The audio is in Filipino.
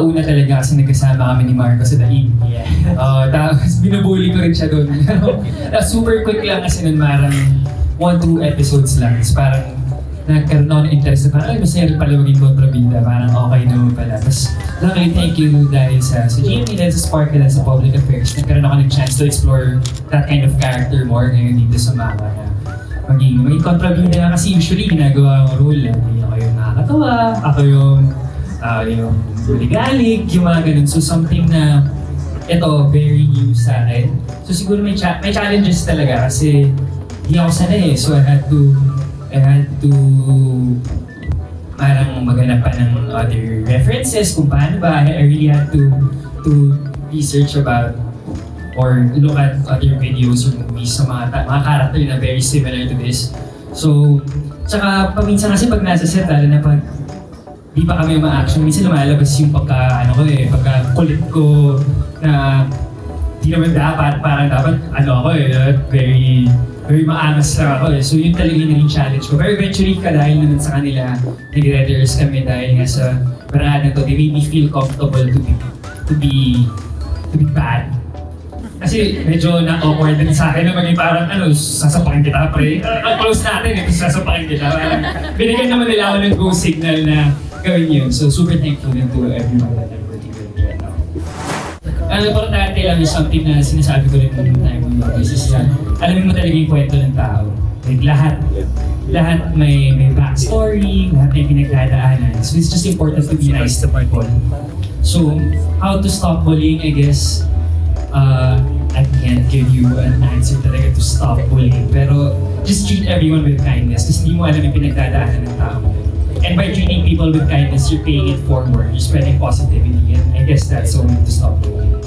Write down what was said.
pinakauna talaga kasi nagkasama kami ni Marco sa Daig. Yeah. Tapos binubuli ko rin siya doon. Super quick lang kasi nun, parang 1-2 episodes lang. Tapos parang nagkaroon ako ng interest na parang, ay, masaya rin pala maging kontrabida. Parang okay naman pala. Tapos luckily, thank you dahil sa GMA, dahil sa Sparkle, dahil sa Public Affairs. Nagkaroon ako ng chance to explore that kind of character more ngayon dito sa Mama na maging kontrabida kasi usually ginagawa ang role. Ako yung nakakatawa, ako yung ligalig, yung mga ganun. So something na ito, very new sa akin. So siguro may challenges talaga kasi hindi ako sanay eh. So I had to parang maghanap pa ng other references kung paano ba. I really had to research about or look at other videos or movies sa mga character na very similar to this. So, tsaka paminsan kasi pag nasa set, lalo na pag di pa kami ma-action, minsan lumalabas yung pagka-kulit ko na di naman dapat, parang dapat very maangas lang ako eh. So yun talaga yung naging challenge ko. Pero eventually, dahil naman sa kanila, nag-readers kami dahil nga sa paraan na to, they made me feel comfortable to be bad. Kasi medyo na-awkward din sa akin na maging parang sasapakin kita pre. Ang close natin eh, sasapakin kita. Binigyan naman nila ako ng go signal na gawin yun. So super thankful din to everyone that I'm working with right now. Ang importante lang is something na sinasabi ko rin nung time ng mga is na alamin mo talaga yung kwento ng tao. Like lahat may backstory, lahat may pinagdadaanan. So it's just important to be nice to people. So how to stop bullying, I guess, I can't give you an answer talaga to stop bullying. Pero just treat everyone with kindness kasi hindi mo alam yung pinagdadaanan ng tao. And by treating people with kindness, you're paying it forward. You're spreading positivity. And I guess that's the way to stop bullying.